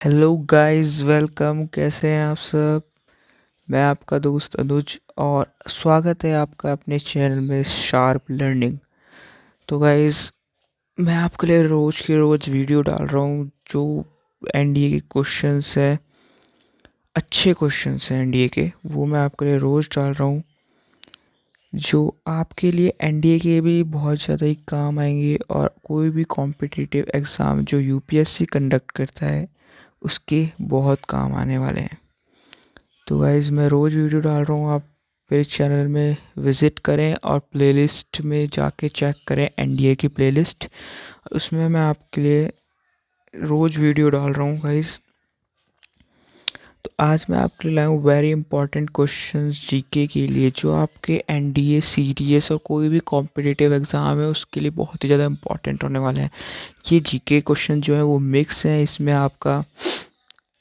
Hello guys, welcome. कैसे हैं आप सब? मैं आपका दोस्त अनुज और स्वागत है आपका अपने चैनल में शार्प लर्निंग। तो गाइस, मैं आपके लिए रोज़ की रोज़ वीडियो डाल रहा हूँ जो एनडीए के क्वेश्चंस हैं, अच्छे क्वेश्चंस हैं एनडीए के, वो मैं आपके लिए रोज़ डाल रहा हूँ जो आपके लिए एनडीए के भी बहुत ज़्यादा ही काम आएंगे और कोई भी कॉम्पिटिटिव एग्ज़ाम जो यूपीएससी कंडक्ट करता है उसके बहुत काम आने वाले हैं। तो गाइज़, मैं रोज़ वीडियो डाल रहा हूँ, आप मेरे चैनल में विज़िट करें और प्लेलिस्ट में जाके चेक करें एनडीए की प्लेलिस्ट। उसमें मैं आपके लिए रोज़ वीडियो डाल रहा हूँ गाइज़। तो आज मैं आपके लिए लाया हूँ वेरी इंपॉर्टेंट क्वेश्चंस जीके के लिए, जो आपके एनडीए सीडीएस और कोई भी कॉम्पिटिटिव एग्ज़ाम है उसके लिए बहुत ही ज़्यादा इंपॉर्टेंट होने वाले हैं। ये जीके क्वेश्चन जो है वो मिक्स हैं, इसमें आपका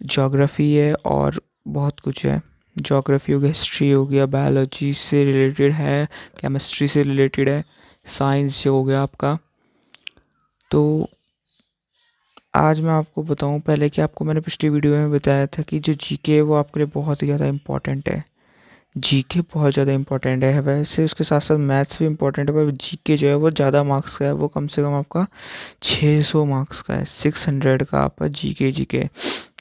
ज्योग्राफी है और बहुत कुछ है। ज्योग्राफी हो गया, हिस्ट्री हो गया, बायोलॉजी से रिलेटेड है, केमिस्ट्री से रिलेटेड है, साइंस हो गया आपका। तो आज मैं आपको बताऊं पहले कि आपको मैंने पिछली वीडियो में बताया था कि जो जीके है वो आपके लिए बहुत ही ज़्यादा इम्पोर्टेंट है। जीके बहुत ज़्यादा इम्पोर्टेंट है, वैसे उसके साथ साथ मैथ्स भी इम्पोर्टेंट है, पर जीके जो है वो ज़्यादा मार्क्स का है, वो कम से कम आपका 600 मार्क्स का है, 600 का आपका जीके।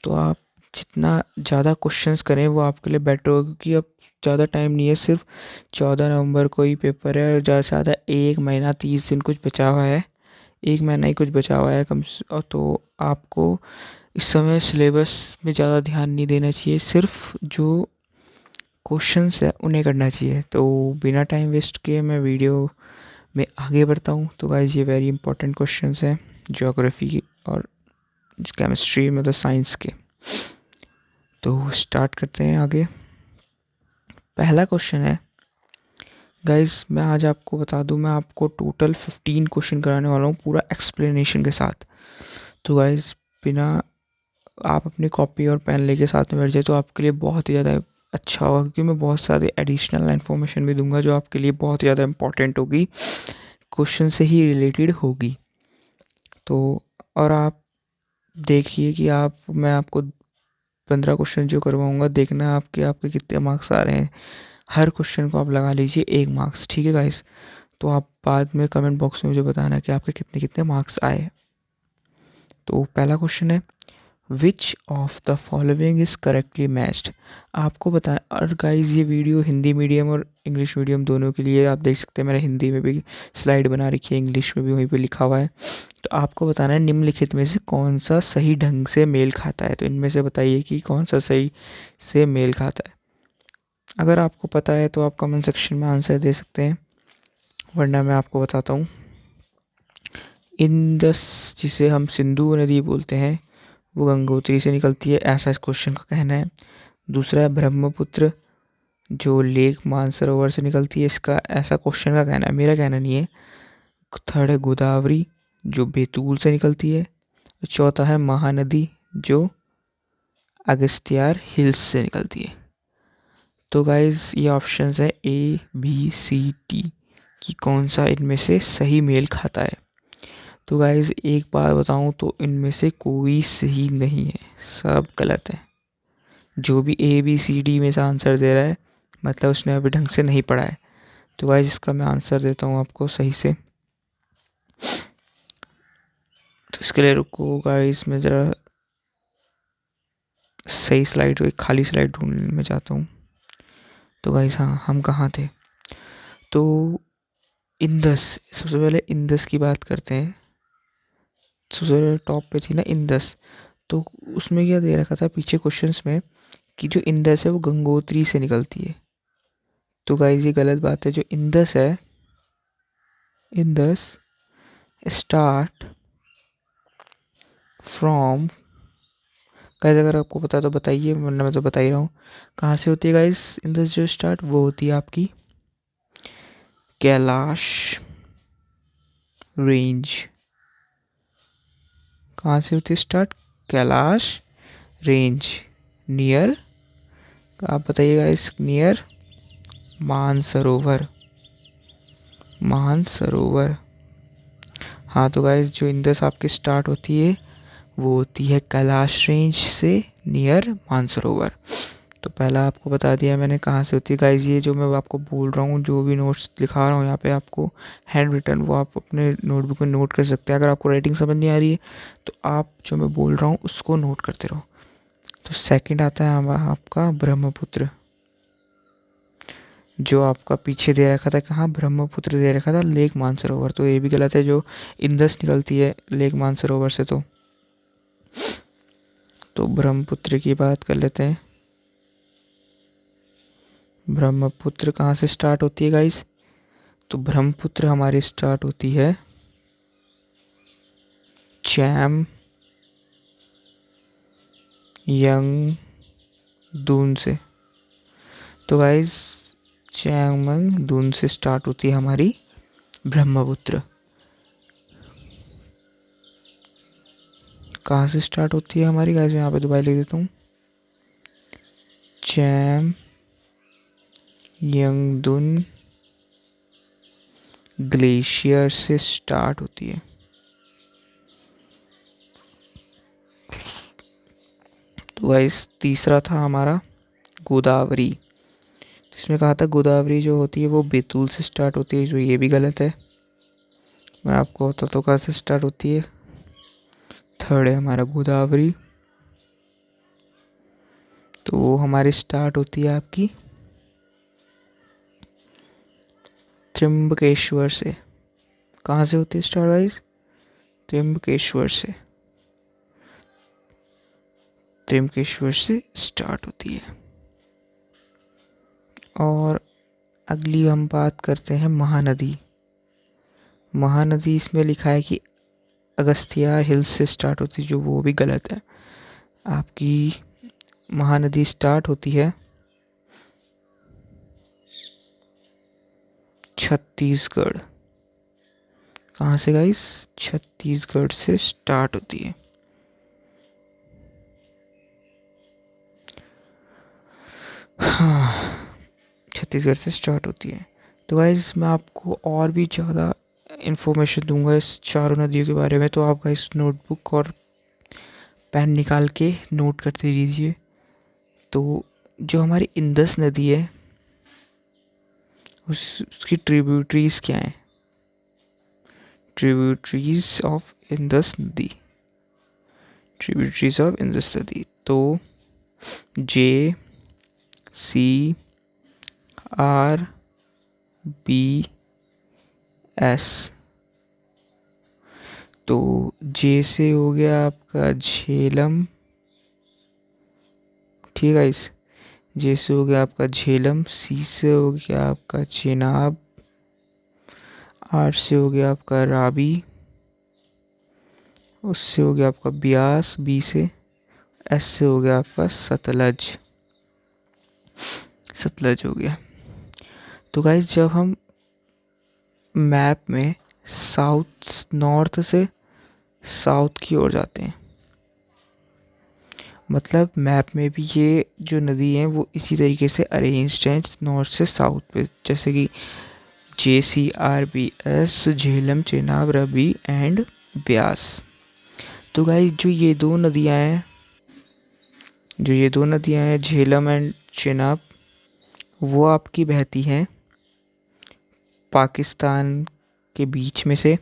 तो आप जितना ज़्यादा क्वेश्चंस करें वो आपके लिए बेटर होगा, क्योंकि अब ज़्यादा टाइम नहीं है, सिर्फ 14 नवंबर को ही पेपर है और ज़्यादा से ज़्यादा 1 महीना 30 दिन कुछ बचा हुआ है, 1 महीना ही कुछ बचा हुआ है और तो आपको इस समय सिलेबस में ज़्यादा ध्यान नहीं देना चाहिए, सिर्फ जो क्वेश्चंस है उन्हें करना चाहिए। तो बिना टाइम वेस्ट किए मैं वीडियो में आगे बढ़ता हूँ। तो गाइज, ये वेरी इंपॉर्टेंट क्वेश्चंस हैं ज्योग्राफी और केमिस्ट्री मतलब साइंस के। तो स्टार्ट करते हैं आगे। पहला क्वेश्चन है गाइस, मैं आज आपको बता दूं, मैं आपको टोटल 15 क्वेश्चन कराने वाला हूँ पूरा एक्सप्लेनेशन के साथ। तो गाइस, बिना आप अपनी कॉपी और पेन लेके साथ में बैठ जाए तो आपके लिए बहुत ही ज़्यादा अच्छा होगा, क्योंकि मैं बहुत सारे एडिशनल इन्फॉर्मेशन भी दूंगा जो आपके लिए बहुत ही ज़्यादा इंपॉर्टेंट होगी, क्वेश्चन से ही रिलेटेड होगी। तो और आप देखिए कि मैं आपको 15 क्वेश्चन जो करवाऊंगा, देखना आपके आपके कितने मार्क्स आ रहे हैं। हर क्वेश्चन को आप लगा लीजिए 1 मार्क्स, ठीक है गाइस? तो आप बाद में कमेंट बॉक्स में मुझे बताना कि आपके कितने कितने मार्क्स आए। तो पहला क्वेश्चन है, विच of the following is correctly matched. आपको बताना। और गाइस, ये वीडियो हिंदी मीडियम और इंग्लिश मीडियम दोनों के लिए, आप देख सकते हैं मैंने हिंदी में भी स्लाइड बना रखी है, इंग्लिश में भी वहीं पे लिखा हुआ है। तो आपको बताना है निम्नलिखित में से कौन सा सही ढंग से मेल खाता है। तो इनमें से बताइए कि कौन सा सही से मेल खाता है। अगर आपको पता है तो आप कमेंट सेक्शन में आंसर दे सकते हैं, वरना मैं आपको बताता हूँ। इंदस, जिसे हम सिंधु नदी बोलते हैं, वो गंगोत्री से निकलती है, ऐसा इस क्वेश्चन का कहना है। दूसरा है ब्रह्मपुत्र, जो लेक मानसरोवर से निकलती है, इसका ऐसा क्वेश्चन का कहना है, मेरा कहना नहीं है। थर्ड है गोदावरी, जो बैतूल से निकलती है। चौथा है महानदी, जो अगस्त्यार हिल्स से निकलती है। तो गाइज, ये ऑप्शंस है ए बी सी डी कि कौन सा इनमें से सही मेल खाता है। तो गाइज, एक बार बताऊं तो इनमें से कोई सही नहीं है, सब गलत है। जो भी ए बी सी डी में से आंसर दे रहा है, मतलब उसने अभी ढंग से नहीं पढ़ा है। तो गाइज, इसका मैं आंसर देता हूँ आपको सही से। तो इसके लिए रुको गाइज, मैं ज़रा सही स्लाइड, एक खाली स्लाइड ढूंढने में जाता हूँ। तो गाइज, हाँ, हम कहाँ थे? तो इंदस, सबसे पहले इंदस की बात करते हैं। सबसे पहले टॉप पे थी ना इंदस। तो उसमें क्या दे रखा था पीछे क्वेश्चंस में कि जो इंदस है वो गंगोत्री से निकलती है। तो गाइज, ये गलत बात है। जो इंदस है, इंदस स्टार्ट फ्रॉम, गाइज अगर आपको पता है तो बताइए, वरना मैं तो बता ही रहा हूँ। कहाँ से होती है गाइज इंदस? जो स्टार्ट वो होती है आपकी कैलाश रेंज। कहाँ से होती है स्टार्ट? कैलाश रेंज, नियर, आप बताइए गाइज, नियर मानसरोवर, मानसरोवर। हाँ, तो गाइज, जो इंदस आपकी स्टार्ट होती है वो होती है कैलाश रेंज से नियर मानसरोवर। तो पहला आपको बता दिया मैंने कहाँ से होती है गाइज। ये जो मैं आपको बोल रहा हूँ, जो भी नोट्स लिखा रहा हूँ यहाँ पे आपको हैंड रिटन, वो आप अपने नोटबुक में नोट कर सकते हैं। अगर आपको राइटिंग समझ नहीं आ रही है तो आप जो मैं बोल रहा हूँ उसको नोट करते रहो। तो सेकंड आता है आपका ब्रह्मपुत्र, जो आपका पीछे दे रखा था, कहाँ ब्रह्मपुत्र दे रखा था लेक मानसरोवर, तो ये भी गलत है, जो इंदस निकलती है लेक मानसरोवर से। तो ब्रह्मपुत्र की बात कर लेते हैं। ब्रह्मपुत्र कहाँ से स्टार्ट होती है गाइस? तो ब्रह्मपुत्र हमारी स्टार्ट होती है चैम यंग दून से। तो गाइस चैमंग दून से स्टार्ट होती है हमारी ब्रह्मपुत्र। कहाँ से स्टार्ट होती है हमारी गाइस? मैं यहाँ पे दोबारा लिख देता हूँ, चैम यंगदुन ग्लेशियर से स्टार्ट होती है। तो गाइस तीसरा था हमारा गोदावरी। इसमें कहा था गोदावरी जो होती है वो बैतूल से स्टार्ट होती है, जो ये भी गलत है। मैं आपको बताता हूँ कहाँ से स्टार्ट होती है। थर्ड है हमारा गोदावरी, तो वो हमारी स्टार्ट होती है आपकी त्र्यंबकेश्वर से। कहाँ से होती है स्टार्ट गाइस? त्र्यंबकेश्वर से। त्र्यंबकेश्वर से स्टार्ट होती है। और अगली हम बात करते हैं महानदी। महानदी इसमें लिखा है कि अगस्तियार हिल्स से स्टार्ट होती है, जो वो भी गलत है। आपकी महानदी स्टार्ट होती है छत्तीसगढ़। कहाँ से गाइस? छत्तीसगढ़ से स्टार्ट होती है। हाँ, छत्तीसगढ़ से स्टार्ट होती है। तो गाइस मैं आपको और भी ज़्यादा इन्फॉर्मेशन दूंगा इस चारों नदियों के बारे में, तो आप गाइस नोटबुक और पेन निकाल के नोट करते रहिए। तो जो हमारी इंदस नदी है उसकी ट्रिब्यूटरीज क्या हैं? ट्रिब्यूटरीज ऑफ इंदस नदी, ट्रिब्यूटरीज ऑफ इंदस नदी, तो जे सी आर बी एस। तो जे से हो गया आपका झेलम, ठीक है इस जे से हो गया आपका झेलम, सी से हो गया आपका चेनाब, आर से हो गया आपका राबी, उससे हो गया आपका ब्यास, बी से, एस से हो गया आपका सतलज, सतलज हो गया। तो गाइज जब हम मैप में साउथ नॉर्थ से साउथ की ओर जाते हैं, मतलब मैप में भी ये जो नदी है वो इसी तरीके से अरेंज्ड हैं नॉर्थ से साउथ पे, जैसे कि JCRBS, Jhelum, Chenab, rabi and Beas. तो गाइस जो ये दो नदियाँ हैं झेलम एंड चेनाब, वो आपकी बहती हैं पाकिस्तान के बीच में से,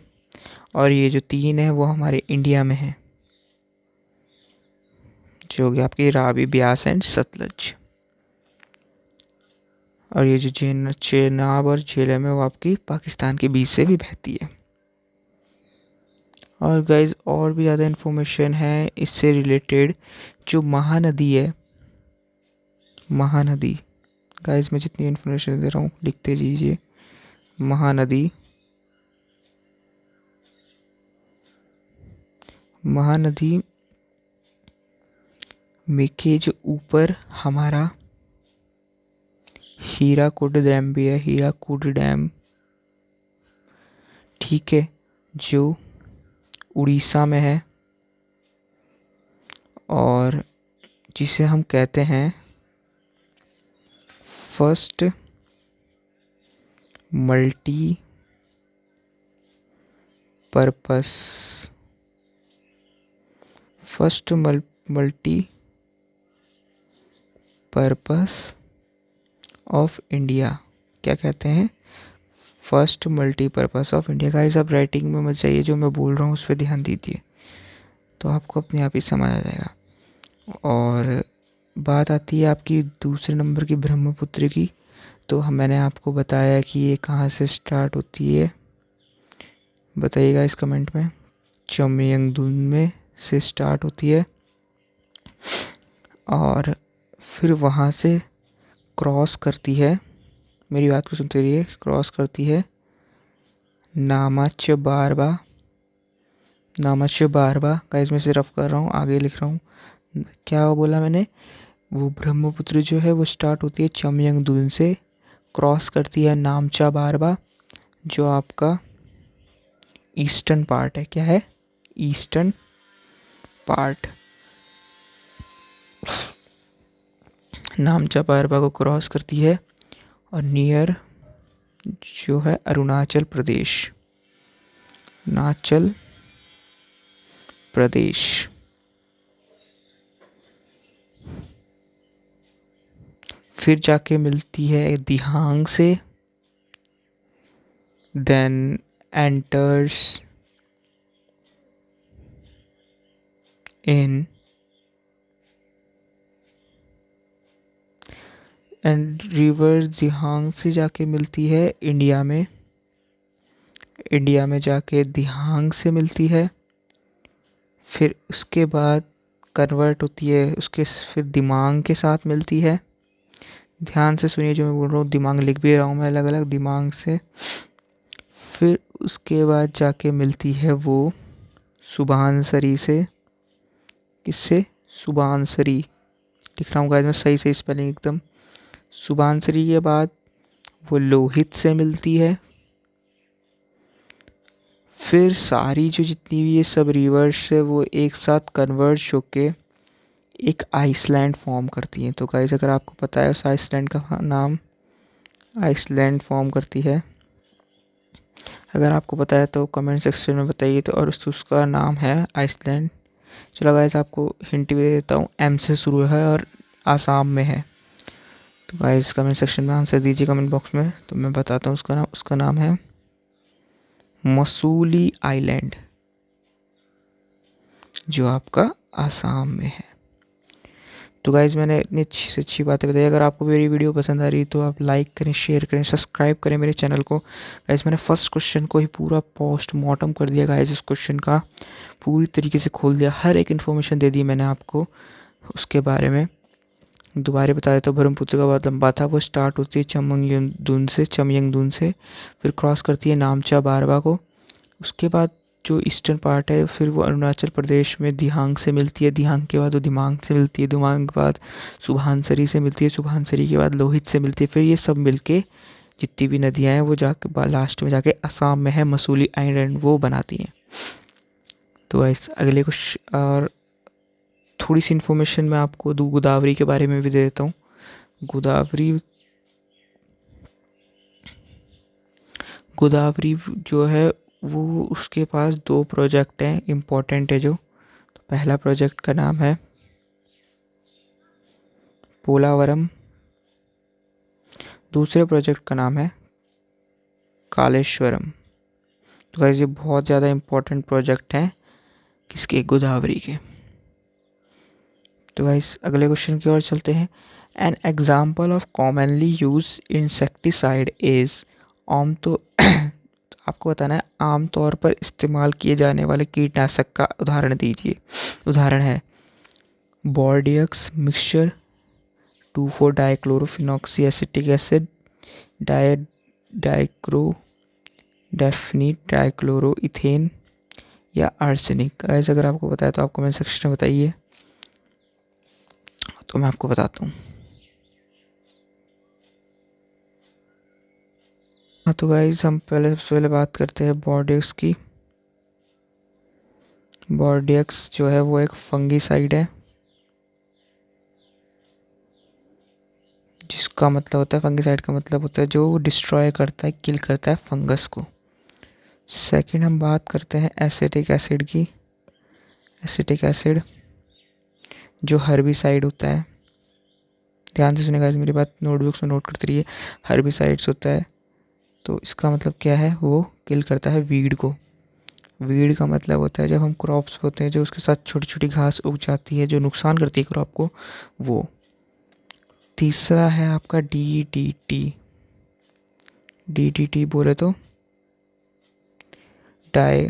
और ये जो तीन है वो हमारे इंडिया में है, जो हो गया आपकी रावी, ब्यास एंड सतलज। और ये जो चेनाब और झेलम है वो आपकी पाकिस्तान के बीच से भी बहती है। और गाइज और भी ज़्यादा इन्फॉर्मेशन है इससे रिलेटेड। जो महानदी है, महानदी, गाइज मैं जितनी इन्फॉर्मेशन दे रहा हूँ लिखते जाइए। महानदी, महानदी में के जो ऊपर हमारा हीराकुड डैम भी है, हीराकुड डैम, ठीक है, जो उड़ीसा में है, और जिसे हम कहते हैं first multi purpose first multi purpose of India, क्या कहते हैं? First multipurpose of India. Guys आप राइटिंग में मत जाइए, जो मैं बोल रहा हूँ उस पर ध्यान दीजिए, तो आपको अपने आप ही समझ आ जाएगा। और बात आती है आपकी दूसरे नंबर की ब्रह्मपुत्र की, तो मैंने आपको बताया कि ये कहाँ से स्टार्ट होती है, बताइएगा इस कमेंट में। चमयंगदुन में से स्टार्ट होती है और फिर वहाँ से क्रॉस करती है, मेरी बात को सुनते रहिए, क्रॉस करती है नामाच बारबा। नामाच बारबा का इसमें से रफ कर रहा हूँ, आगे लिख रहा हूँ। क्या बोला मैंने? वो ब्रह्मपुत्र जो है वो स्टार्ट होती है चमयंगदुन से, क्रॉस करती है नामचा बारबा, जो आपका ईस्टर्न पार्ट है। क्या है? Eastern part. नामचा बारबा को क्रॉस करती है और नियर जो है अरुणाचल प्रदेश, अरुणाचल प्रदेश। फिर जाके मिलती है दिहांग से, then enters in and river Dihang से जाके मिलती है इंडिया में, इंडिया में जाके दिहांग से मिलती है। फिर उसके बाद कन्वर्ट होती है, उसके फिर दिमांग के साथ मिलती है। ध्यान से सुनिए जो मैं बोल रहा हूँ, दिमाग लिख भी रहा हूँ मैं अलग अलग, दिमाग से। फिर उसके बाद जाके मिलती है वो सुबनसिरी से। किससे? सुबनसिरी लिख रहा हूँ गाइस मैं, सही सही स्पेलिंग एकदम। सुबनसिरी के बाद वो लोहित से मिलती है। फिर सारी जो जितनी भी ये सब रिवर्स है वो एक साथ कन्वर्ज होके एक आइसलैंड फॉर्म करती हैं। तो गाइस अगर आपको पता है उस आइसलैंड का नाम, आइसलैंड फॉर्म करती है, अगर आपको पता है तो कमेंट सेक्शन में बताइए। तो और उसका नाम है आइसलैंड। चलो गाइस आपको हिंट भी दे देता हूँ, एम से शुरू है और आसाम में है। तो गाइस कमेंट सेक्शन में आंसर दीजिए कमेंट बॉक्स में, तो मैं बताता हूँ उसका नाम। उसका नाम है मसूली आइलैंड, जो आपका आसाम में है। तो गाइज़ मैंने इतनी अच्छी से अच्छी बातें बताई। अगर आपको मेरी वीडियो पसंद आ रही है तो आप लाइक करें, शेयर करें, सब्सक्राइब करें मेरे चैनल को। गाइज़ मैंने फर्स्ट क्वेश्चन को ही पूरा पोस्टमार्टम कर दिया गाइज़, इस क्वेश्चन का पूरी तरीके से खोल दिया, हर एक इन्फॉर्मेशन दे दी मैंने आपको उसके बारे में। दोबारा बता देता हूँ, ब्रह्मपुत्र का बहुत लंबा था, वो स्टार्ट होती है चमयंगदुन से, फिर क्रॉस करती है नामचा बारबा को। उसके बाद जो ईस्टर्न पार्ट है फिर वो अरुणाचल प्रदेश में दिहांग से मिलती है, दिहांग के बाद वो दिमाग से मिलती है, दिमाग के बाद सुबनसिरी से मिलती है, सुबनसिरी के बाद लोहित से मिलती है। फिर ये सब मिलके जितनी भी नदियाँ हैं वो जाके लास्ट में जाके असम में है मसूली आइलैंड, वो बनाती हैं। तो इस अगले कुछ और थोड़ी सी इन्फॉर्मेशन मैं आपको गोदावरी के बारे में भी दे देता हूँ। गोदावरी जो है वो, उसके पास दो प्रोजेक्ट हैं इम्पोर्टेंट है जो। तो पहला प्रोजेक्ट का नाम है पोलावरम, दूसरे प्रोजेक्ट का नाम है कालेश्वरम। तो गाइस ये बहुत ज़्यादा इम्पोर्टेंट प्रोजेक्ट हैं किसके? गोदावरी के। तो गाइस अगले क्वेश्चन की ओर चलते हैं। An example of commonly use insecticide is, आम तो आपको बताना है आमतौर पर इस्तेमाल किए जाने वाले कीटनाशक का उदाहरण दीजिए। उदाहरण है Bordeaux mixture, two four dichlorophenoxy acetic acid, dichloro definite dichloro ethane, या आर्सेनिक। गाइस अगर आपको पता है तो आप कमेंट सेक्शन में बताइए, तो मैं आपको बताता हूँ। हाँ तो गाइस हम सबसे पहले बात करते हैं बोर्डियक्स की। बोर्डियक्स जो है वो एक फंगीसाइड है, जिसका मतलब होता है, फंगीसाइड का मतलब होता है जो डिस्ट्रॉय करता है, किल करता है फंगस को। सेकंड हम बात करते हैं एसिटिक एसिड की। एसिटिक एसिड जो हर्बिसाइड होता है, ध्यान से सुनेगा मेरी बात, नोटबुक्स में नोट करते रहिए। हर्बिसाइड्स होता है तो इसका मतलब क्या है, वो किल करता है वीड को। वीड का मतलब होता है जब हम क्रॉप्स होते हैं जो उसके साथ छोटी छोटी घास उग जाती है जो नुकसान करती है क्रॉप को, वो। तीसरा है आपका DDT। DDT बोले तो डाई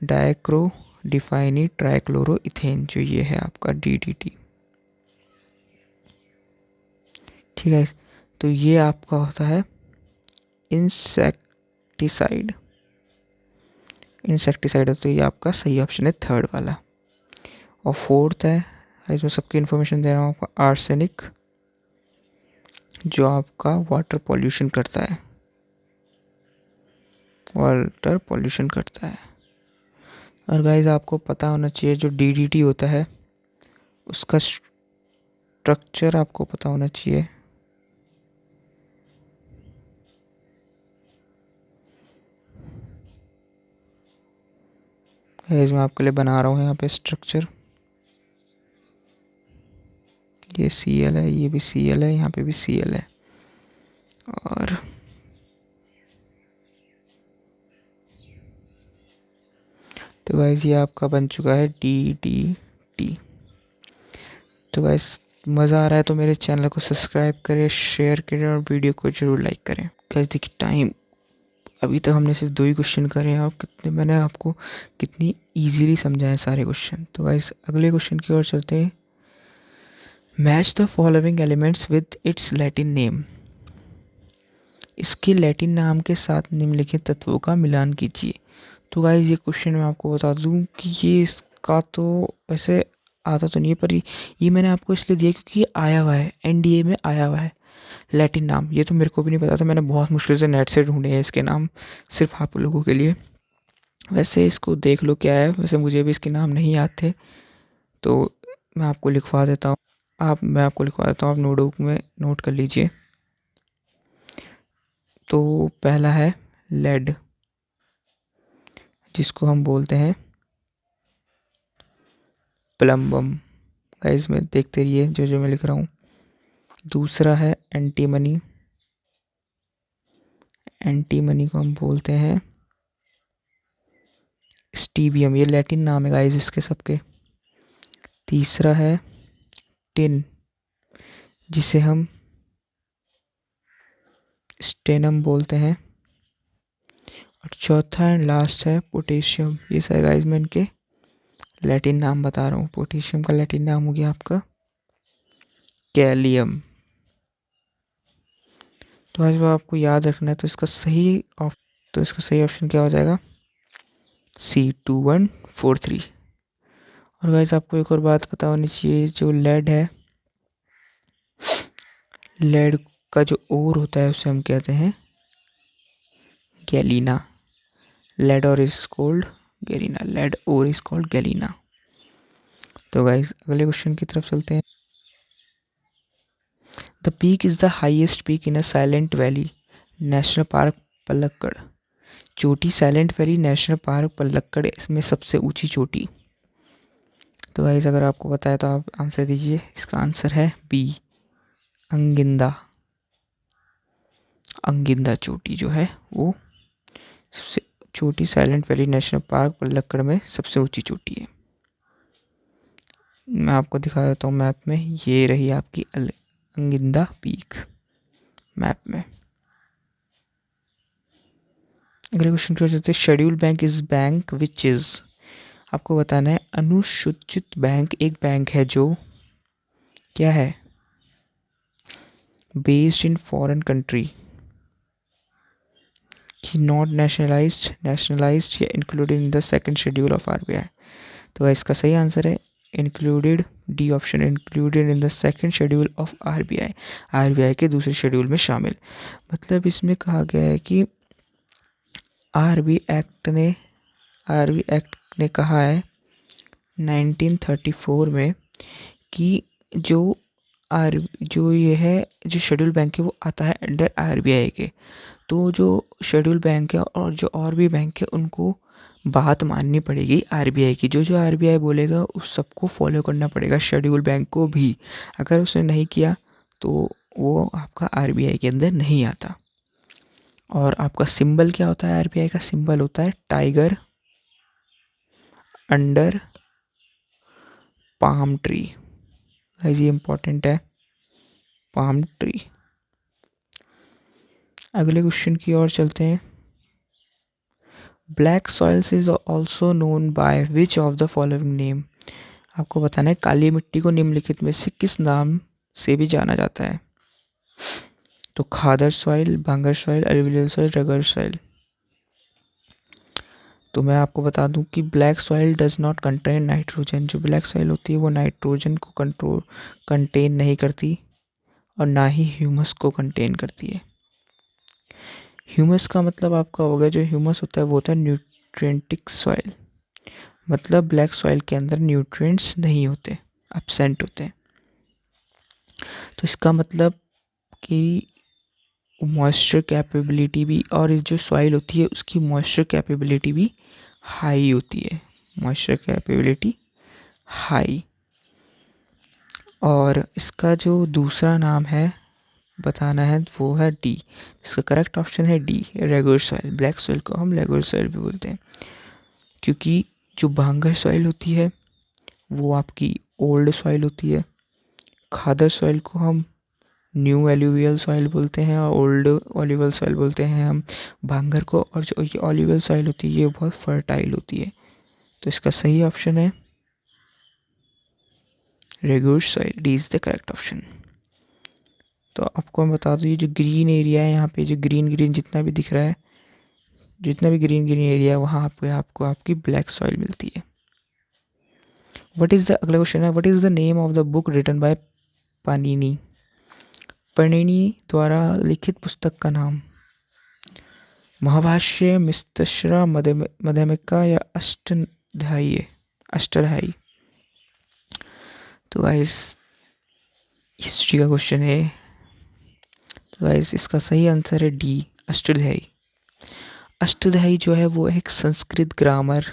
डाइक्रो डिफाइनी ट्राइक्लोरोइथेन, जो ये है आपका DDT। ठीक है, तो ये आपका होता है इंसेक्टिसाइड। इंसेक्टिसाइड है, तो ये आपका सही ऑप्शन है थर्ड वाला। और फोर्थ है, इसमें सबकी इन्फॉर्मेशन दे रहा हूँ आपको, आर्सेनिक, जो आपका वाटर पॉल्यूशन करता है, वाटर पॉल्यूशन करता है। और गाइस आपको पता होना चाहिए जो DDT होता है उसका स्ट्रक्चर आपको पता होना चाहिए। गाइस मैं आपके लिए बना रहा हूँ यहाँ पे स्ट्रक्चर। ये Cl है, ये भी Cl है, यहाँ पे भी Cl है। और तो गाइस ये आपका बन चुका है DDT। तो गाइस मज़ा आ रहा है तो मेरे चैनल को सब्सक्राइब करें, शेयर करें और वीडियो को जरूर लाइक करें। गाइस देखिए टाइम, अभी तक हमने सिर्फ 2 ही क्वेश्चन करे हैं और कितने मैंने आपको कितनी इजीली समझाए सारे क्वेश्चन। तो गाइस अगले क्वेश्चन की ओर चलते हैं। Match the following elements with its Latin name. इसके लैटिन नाम के साथ निम्नलिखित तत्वों का मिलान कीजिए। तो गाइस ये क्वेश्चन मैं आपको बता दूं कि ये इसका तो वैसे आता तो नहीं है, पर ये मैंने आपको इसलिए दिया क्योंकि ये आया हुआ है, NDA में आया हुआ है लैटिन नाम। ये तो मेरे को भी नहीं पता था, मैंने बहुत मुश्किल से नेट से ढूंढे हैं इसके नाम सिर्फ आप लोगों के लिए। वैसे इसको देख लो क्या है, वैसे मुझे भी इसके नाम नहीं याद थे, तो मैं आपको लिखवा देता हूँ। मैं आपको लिखवा देता हूँ, आप नोटबुक में नोट कर लीजिए। तो पहला है लेड, जिसको हम बोलते हैं प्लम्बम। गाइस में देखते रहिए जो जो मैं लिख रहा हूँ। दूसरा है एंटीमनी। एंटीमनी को हम बोलते हैं स्टीबियम, ये लैटिन नाम है गाइस इसके सबके। तीसरा है टिन, जिसे हम स्टेनम बोलते हैं। और चौथा एंड लास्ट है पोटेशियम। ये सारे गाइस मैं इनके लैटिन नाम बता रहा हूँ। पोटेशियम का लैटिन नाम हो गया आपका कैलियम। तो आज वो आपको याद रखना है, तो इसका सही ऑप्शन क्या हो जाएगा, C2143। और गाइस आपको एक और बात पता होनी चाहिए, जो लेड है, लेड का जो ओर होता है उसे हम कहते हैं galena. Lead ore is called galena, lead ore is called galena. तो गाइस अगले क्वेश्चन की तरफ चलते हैं। The peak is the highest peak in a silent valley national park Palakkad. चोटी silent valley national park Palakkad इसमें सबसे ऊंची चोटी। तो गाइस अगर आपको पता है तो आप आंसर दीजिए। इसका आंसर है B, अंगिंदा। अंगिंदा चोटी जो है वो सबसे छोटी silent valley national park Palakkad में सबसे ऊंची चोटी है। मैं आपको दिखा देता हूँ मैप में, ये रही आपकी अंगिंदा पीक मैप में। अगले क्वेश्चन की ओर चलते हैं। Schedule bank is bank which is. आपको बताना है अनुसूचित बैंक एक बैंक है जो क्या है, बेस्ड इन फॉरेन कंट्री, कि नॉट नेशनलाइज्ड, नेशनलाइज्ड या included in the second schedule of RBI। तो इसका सही आंसर है included, D option, included in the second schedule of RBI, RBI के दूसरे शेड्यूल में शामिल। मतलब इसमें कहा गया है कि RBI एक्ट ने कहा है 1934 में कि जो ये है जो शेड्यूल बैंक है वो आता है अंडर RBI के। तो जो शेड्यूल बैंक है और जो और भी बैंक है उनको बात माननी पड़ेगी आरबीआई की। जो जो आरबीआई बोलेगा उस सबको फॉलो करना पड़ेगा, शेड्यूल बैंक को भी। अगर उसने नहीं किया तो वो आपका आरबीआई के अंदर नहीं आता। और आपका सिंबल क्या होता है? आरबीआई का सिंबल होता है tiger under palm tree. Guys ये इंपॉर्टेंट है, पाम ट्री। अगले क्वेश्चन की ओर चलते हैं। Black soils is also known by which of the following name. आपको बताना है काली मिट्टी को निम्नलिखित में से किस नाम से भी जाना जाता है? तो खादर सॉइल, बांगर सॉइल, एलुवियल सॉइल, रगर सॉइल। तो मैं आपको बता दूं कि black soil does not contain nitrogen. जो ब्लैक सॉइल होती है वो नाइट्रोजन को कंटेन नहीं करती और ना ही ह्यूमस को कंटेन करती है। ह्यूमस का मतलब आपका हो गया, जो ह्यूमस होता है वो होता है न्यूट्रिएंटिक सॉइल। मतलब ब्लैक सॉइल के अंदर न्यूट्रिएंट्स नहीं होते, एब्सेंट होते हैं। तो इसका मतलब कि मॉइस्चर कैपेबिलिटी भी, और इस जो सॉइल होती है उसकी मॉइस्चर कैपेबिलिटी भी हाई होती है। Moisture capability high. और इसका जो दूसरा नाम है बताना है वो है डी। इसका करेक्ट ऑप्शन है D, regular soil. Black soil को हम रेगुलर सॉइल भी बोलते हैं, क्योंकि जो भांगर सॉइल होती है वो आपकी ओल्ड सॉइल होती है। खादर सॉइल को हम न्यू एल्यूवियल सॉइल बोलते हैं और ओल्ड ऑलिवल सॉइल बोलते हैं हम भांगर को। और जो ये ऑलिवल सॉइल होती है ये बहुत फर्टाइल होती है। तो इसका सही ऑप्शन है regular soil, D is the correct option. तो आपको मैं बता दूँ, ये जो ग्रीन एरिया है यहाँ पे, जो ग्रीन ग्रीन जितना भी दिख रहा है, जितना भी ग्रीन ग्रीन एरिया है वहाँ पे आपको आपकी ब्लैक सॉइल मिलती है। व्हाट इज़ द, अगला क्वेश्चन है, what is the name of the book written by Panini. Panini द्वारा लिखित पुस्तक का नाम? महाभाष्य, मितश्रा, मध्यमिका या अष्टाध्यायी? अष्टाध्यायी। तो गाइस हिस्ट्री का क्वेश्चन है। तो गाइस इसका सही आंसर है डी, अष्टाध्यायी। अष्टाध्यायी जो है वो एक संस्कृत ग्रामर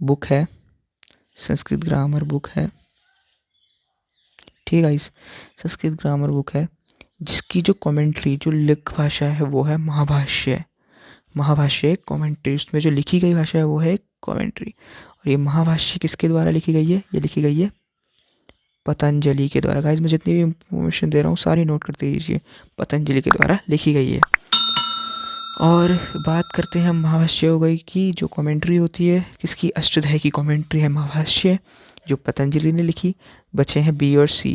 बुक है, संस्कृत ग्रामर बुक है। ठीक है गाइस, संस्कृत ग्रामर बुक है जिसकी जो कमेंट्री, जो लिख भाषा है वो है महाभाष्य। महाभाष्य एक कमेंट्री, उसमें जो लिखी गई भाषा है वो है कमेंट्री। और ये महाभाष्य किसके द्वारा लिखी गई है? ये लिखी गई है पतंजलि के द्वारा। गाइस मैं जितनी भी इंफॉर्मेशन दे रहा हूँ सारी नोट करते दीजिए, पतंजलि के द्वारा लिखी गई है। और बात करते हैं हम महाभाष्य हो गई की जो कमेंट्री होती है किसकी? अष्टाध्यायी की कमेंट्री है महाभाष्य जो पतंजलि ने लिखी। बचे हैं बी और सी।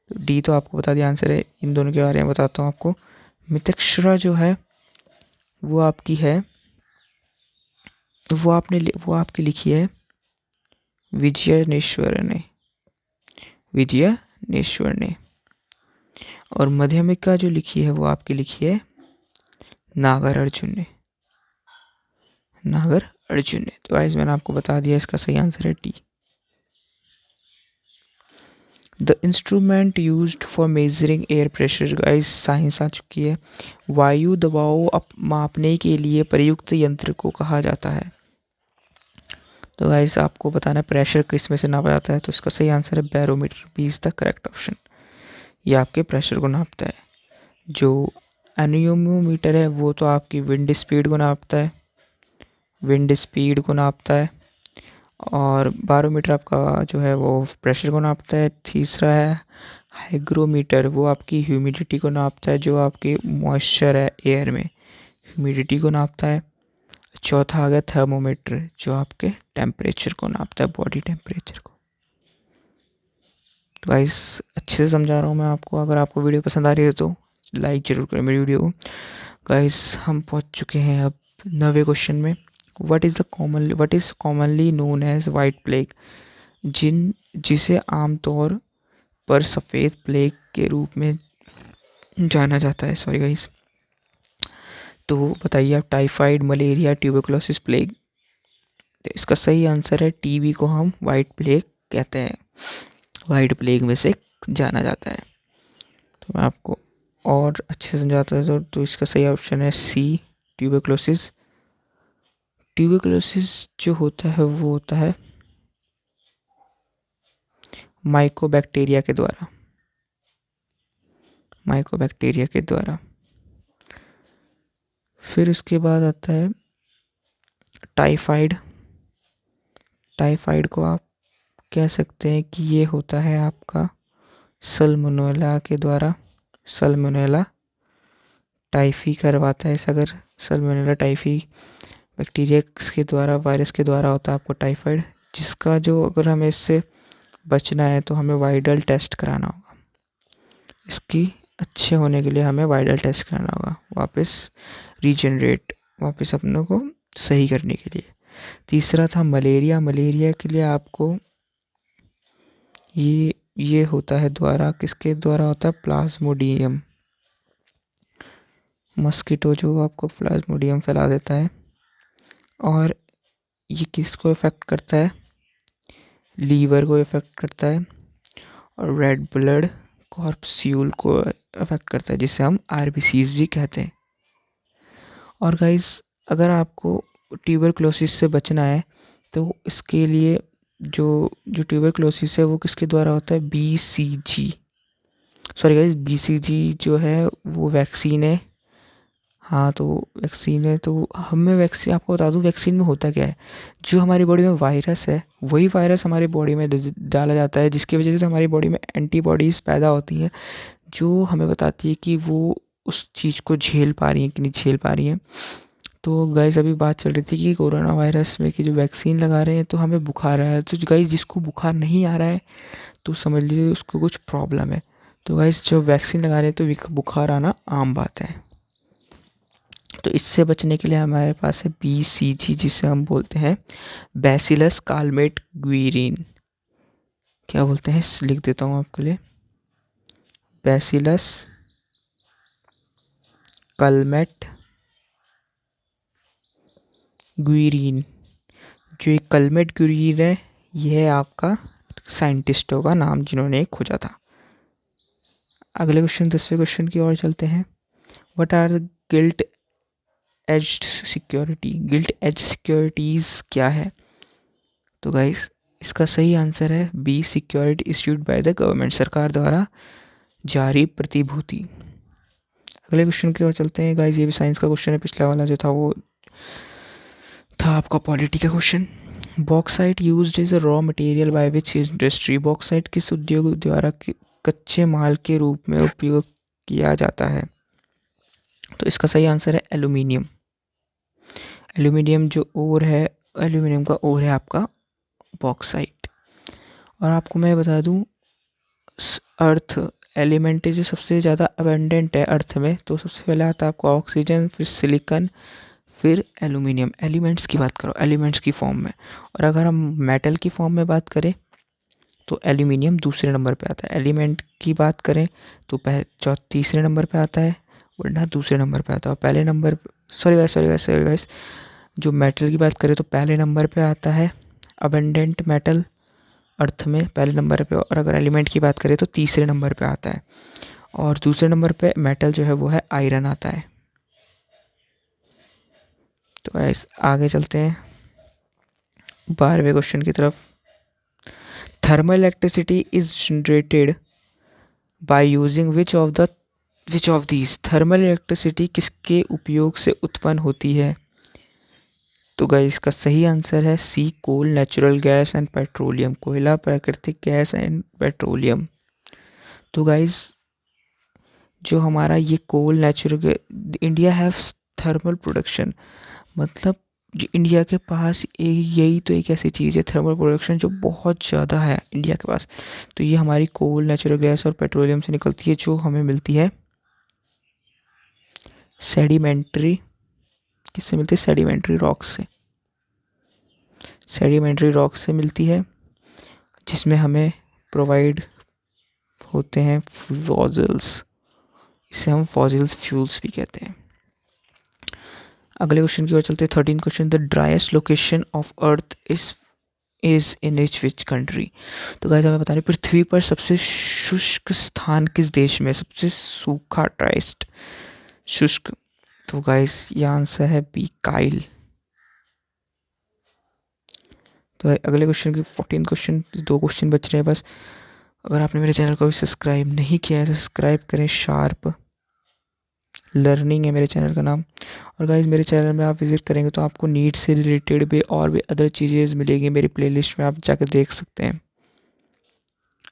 तो डी तो आपको बता दिया आंसर है। इन दोनों के बारे में बताता हूँ आपको। मितक्षरा जो है वो आपकी है, वो आपकी लिखी है विजयनेश्वर ने, विजयनेश्वर ने। और मध्यमिका जो लिखी है वो आपकी लिखी है नागर अर्जुन ने, नागर अर्जुन ने। तो गाइस मैंने आपको बता दिया, इसका सही आंसर है D. The instrument used for measuring air pressure. Guys science आ चुकी है। वायु दबाव मापने के लिए प्रयुक्त यंत्र को कहा जाता है। तो गाइस आपको बताना है प्रेशर किस में से नापा जाता है। तो इसका सही आंसर है barometer, B is the correct option. ये आपके प्रेशर को नापता है। जो एनियोमीटर है वो तो आपकी विंड स्पीड को नापता है, विंड स्पीड को नापता है। और बारोमीटर आपका जो है वो प्रेशर को नापता है। तीसरा है हाइग्रोमीटर, वो आपकी ह्यूमिडिटी को नापता है, जो आपकी मॉइस्चर है एयर में, ह्यूमिडिटी को नापता है। चौथा आ गया थर्मोमीटर, जो आपके टेम्परेचर को नापता है, बॉडी टेम्परेचर को। तो गाइस अच्छे से समझा रहा हूँ मैं आपको। अगर आपको वीडियो पसंद आ रही है तो लाइक जरूर करें मेरी वीडियो को। गाइस हम पहुँच चुके हैं अब 9वें क्वेश्चन में। What is commonly known as white plague. जिसे आमतौर पर सफ़ेद प्लेग के रूप में जाना जाता है। Sorry guys. तो बताइए आप, टाइफाइड, मलेरिया, ट्यूबरकुलोसिस, प्लेग। तो इसका सही आंसर है टीबी को हम वाइट प्लेग कहते हैं, वाइट प्लेग में से जाना जाता है। तो मैं आपको और अच्छे से समझाता है तो इसका सही ऑप्शन है सी, ट्यूबरकुलोसिस। ट्यूबरकुलोसिस जो होता है वो होता है माइकोबैक्टीरिया के द्वारा, माइकोबैक्टीरिया के द्वारा। फिर उसके बाद आता है टाइफाइड। टाइफाइड को आप कह सकते हैं कि ये होता है आपका सल्मोनेला के द्वारा। सल्मोनेला टाइफी करवाता है, अगर सल्मोनेला टाइफी बैक्टीरिया के द्वारा, वायरस के द्वारा होता है आपको टाइफाइड, जिसका जो अगर हमें इससे बचना है तो हमें वाइडल टेस्ट कराना होगा। इसकी अच्छे होने के लिए हमें वाइडल टेस्ट कराना होगा, वापस रीजनरेट, वापस अपनों को सही करने के लिए। तीसरा था मलेरिया। मलेरिया के लिए आपको ये होता है द्वारा, किसके द्वारा होता है, प्लाज्मोडियम। मस्कीटो जो आपको प्लाज्मोडियम फैला देता है। और ये किसको इफ़ेक्ट करता है, लीवर को इफ़ेक्ट करता है, और रेड ब्लड कॉर्पस्यूल को इफ़ेक्ट करता है, जिसे हम आरबीसीज भी कहते हैं। और गाइस, अगर आपको ट्यूबरकुलोसिस से बचना है तो इसके लिए जो जो ट्यूबरकुलोसिस है वो किसके द्वारा होता है, बीसीजी। सॉरी गाइस, बीसीजी जो है वो वैक्सीन है। हाँ, तो वैक्सीन है, तो हमें वैक्सीन, आपको बता दूं वैक्सीन में होता क्या है, जो हमारी बॉडी में वायरस है वही वायरस हमारी बॉडी में डाला जाता है, जिसकी वजह से हमारी बॉडी में एंटीबॉडीज़ पैदा होती हैं, जो हमें बताती है कि वो उस चीज़ को झेल पा रही हैं कि नहीं झेल पा रही हैं। तो गाइस, अभी बात चल रही थी कि कोरोना वायरस में कि जो वैक्सीन लगा रहे हैं तो हमें बुखार आया है, तो गाइस जिसको बुखार नहीं आ रहा है तो समझ लीजिए उसको कुछ प्रॉब्लम है। तो गाइस, जब वैक्सीन लगा रहे हैं तो बुखार आना आम बात है। तो इससे बचने के लिए हमारे पास है बीसीजी, जिसे हम बोलते हैं बैसिलस कालमेट ग्वीरिन। क्या बोलते हैं, लिख देता हूँ आपके लिए, बैसिलस कलमेट ग्वीरिन। जो ये कलमेट ग्वीरिन है, यह है आपका साइंटिस्टों का नाम जिन्होंने खोजा था। अगले क्वेश्चन, 10वें क्वेश्चन की ओर चलते हैं। What are the gilt edged security. Gilt edge securities क्या है, तो गाइस इसका सही आंसर है B, security issued by the government, सरकार द्वारा जारी प्रतिभूति। अगले क्वेश्चन की ओर चलते हैं गाइस, ये भी साइंस का क्वेश्चन है, पिछला वाला जो था वो था आपका पॉलिटी का question. Bauxite used as a raw material by which industry. Bauxite किस उद्योग द्वारा कच्चे माल के रूप में उपयोग किया जाता है, तो इसका सही आंसर है एल्यूमिनियम। एल्यूमिनियम जो ओर है, एल्यूमिनियम का ओर है आपका बॉक्साइट। और आपको मैं बता दूं, अर्थ एलिमेंट जो सबसे ज़्यादा अबेंडेंट है अर्थ में, तो सबसे पहले आता है आपका ऑक्सीजन, फिर सिलिकॉन, फिर एल्यूमिनियम। एलिमेंट्स की बात करो, एलिमेंट्स की फॉर्म में। और अगर हम मेटल की फॉर्म में बात करें तो एल्यूमिनियम दूसरे नंबर पे आता है। एलिमेंट की बात करें तो तीसरे नंबर पे आता है, वरना दूसरे नंबर पे आता है। पहले नंबर, सॉरी गाइस, जो मेटल की बात करें तो पहले नंबर पे आता है अबेंडेंट मेटल अर्थ में, पहले नंबर पे। और अगर एलिमेंट की बात करें तो तीसरे नंबर पे आता है, और दूसरे नंबर पे मेटल जो है वो है आयरन आता है। तो गाइस आगे चलते हैं 12वें क्वेश्चन की तरफ। Thermal electricity is generated by using which of these. Thermal electricity किसके उपयोग से उत्पन्न होती है, तो गाइस इसका सही आंसर है C, coal, natural gas and petroleum. कोयला, प्राकृतिक गैस एंड पेट्रोलियम। तो गाइस जो हमारा ये coal, natural, India have thermal production, मतलब जो इंडिया के पास यही तो एक ऐसी चीज़ है थर्मल प्रोडक्शन जो बहुत ज़्यादा है इंडिया के पास। तो ये हमारी कोल, नेचुरल गैस और पेट्रोलियम से निकलती है, जो हमें मिलती है सेडिमेंट्री, किससे मिलती है, सेडिमेंट्री रॉक से। सेडिमेंट्री रॉक से मिलती है, जिसमें हमें प्रोवाइड होते हैं फॉसिल्स, इसे हम फॉसिल्स फ्यूल्स भी कहते हैं। अगले क्वेश्चन की ओर चलते हैं, 13 question. The driest location of earth is in which country. तो गाइस हमें बता रहे पृथ्वी पर सबसे शुष्क स्थान किस देश में, सबसे सूखा, ड्राइस्ट, शुष्क। तो गाइस ये आंसर है बी, काइल। तो अगले क्वेश्चन की 14 क्वेश्चन, 2 क्वेश्चन बच रहे हैं बस। अगर आपने मेरे चैनल को भी सब्सक्राइब नहीं किया है तो सब्सक्राइब करें। शार्प लर्निंग है मेरे चैनल का नाम। और गाइज मेरे चैनल में आप विजिट करेंगे तो आपको नीट से रिलेटेड भी और भी अदर चीज़ें मिलेंगी। मेरी प्लेलिस्ट में आप जाकर देख सकते हैं।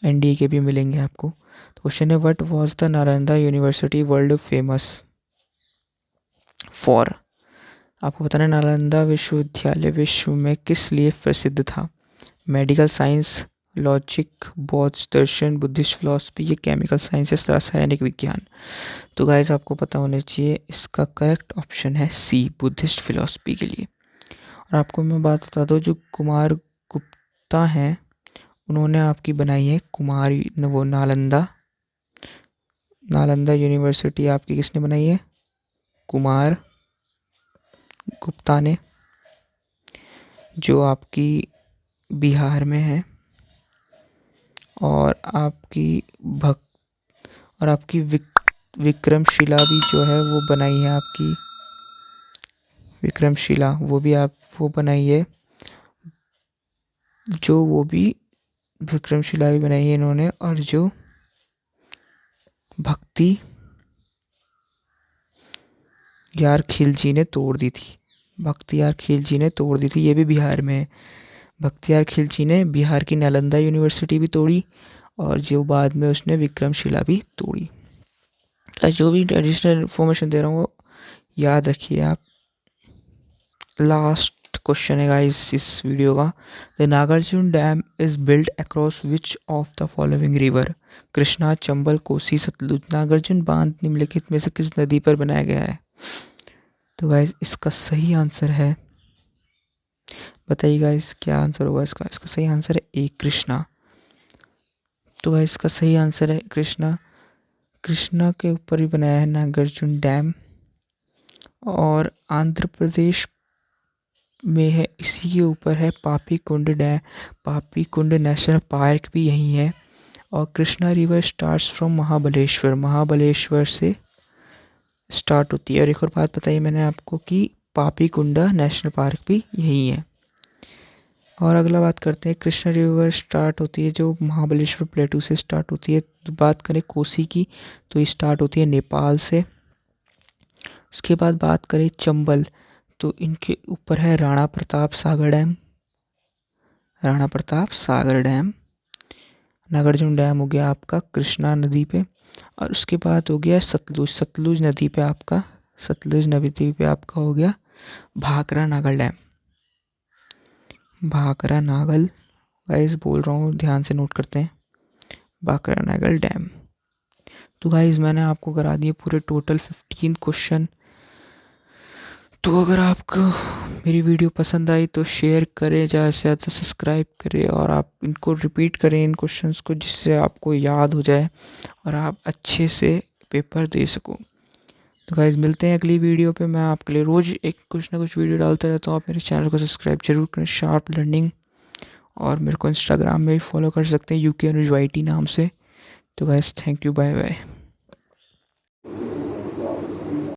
एनडी के भी मिलेंगे आपको। तो क्वेश्चन है, what was the Nalanda university world famous for? आपको बताना है नालंदा विश्वविद्यालय विश्व में किस लिए प्रसिद्ध था? मेडिकल साइंस, लॉजिक, बौद्ध दर्शन, बुद्धिस्ट फिलॉसफी, ये केमिकल साइंसेस, रासायनिक विज्ञान। तो गाइस आपको पता होना चाहिए, इसका करेक्ट ऑप्शन है सी, बुद्धिस्ट फिलॉसफी के लिए। और आपको मैं बात बता दूं, जो कुमार गुप्ता हैं उन्होंने आपकी बनाई है वो नालंदा यूनिवर्सिटी आपकी किसने बनाई है? कुमार गुप्ता ने, जो आपकी बिहार में है। और आपकी विक्रमशिला भी जो है वो बनाई है आपकी। विक्रमशिला वो बनाई है, वो भी विक्रमशिला भी बनाई है इन्होंने। और जो भक्ति यार खिलजी ने तोड़ दी थी, ये भी बिहार में है। भक्तियार खिलजी ने बिहार की नालंदा यूनिवर्सिटी भी तोड़ी, और जो बाद में उसने विक्रमशिला भी तोड़ी। जो भी एडिशनल इन्फॉर्मेशन दे रहा हूँ वो याद रखिए आप। लास्ट क्वेश्चन है गाइस इस वीडियो का। The Nagarjuna dam is built across which of the following river? Krishna, Chambal, Kosi, Sutlej. Nagarjuna बांध निम्नलिखित में से किस नदी पर बनाया गया है? तो गाइस इसका सही आंसर है, बताइए गाइस क्या आंसर होगा इसका? इसका सही आंसर है ए, कृष्णा। तो गाइस इसका सही आंसर है कृष्णा। कृष्णा के ऊपर ही बनाया है नागार्जुन डैम। और आंध्र प्रदेश में है, इसी के ऊपर है पापी कुंड डैम। पापी कुंड नेशनल पार्क भी यहीं है। और Krishna river starts from Mahabaleshwar से स्टार्ट होती है। और एक और बात बताई मैंने आपको कि पापी कुंडा नेशनल पार्क भी यहीं है। और अगला बात करते हैं, कृष्णा रिवर स्टार्ट होती है जो महाबलेश्वर प्लेटू से स्टार्ट होती है। तो बात करें कोसी की, तो ये स्टार्ट होती है नेपाल से। उसके बाद बात करें चंबल, तो इनके ऊपर है राणा प्रताप सागर डैम। नागार्जुन डैम हो गया आपका कृष्णा नदी पे। और उसके बाद हो गया सतलुज नदी पे आपका हो गया भाखरा नागल। गाइस बोल रहा हूँ ध्यान से नोट करते हैं, भाखरा नागल डैम। तो गाइस मैंने आपको करा दिए पूरे टोटल 15 क्वेश्चन। तो अगर आपको मेरी वीडियो पसंद आई तो शेयर करें, ज़्यादा से ज़्यादा सब्सक्राइब करें, और आप इनको रिपीट करें इन क्वेश्चंस को, जिससे आपको याद हो जाए और आप अच्छे से पेपर दे सको। तो गाइस मिलते हैं अगली वीडियो पे। मैं आपके लिए रोज़ कुछ ना कुछ वीडियो डालता रहता हूँ। आप मेरे चैनल को सब्सक्राइब जरूर करें, शार्प लर्निंग। और मेरे को इंस्टाग्राम में भी फॉलो कर सकते हैं, UK अनुज YT नाम से। तो guys thank you, bye bye.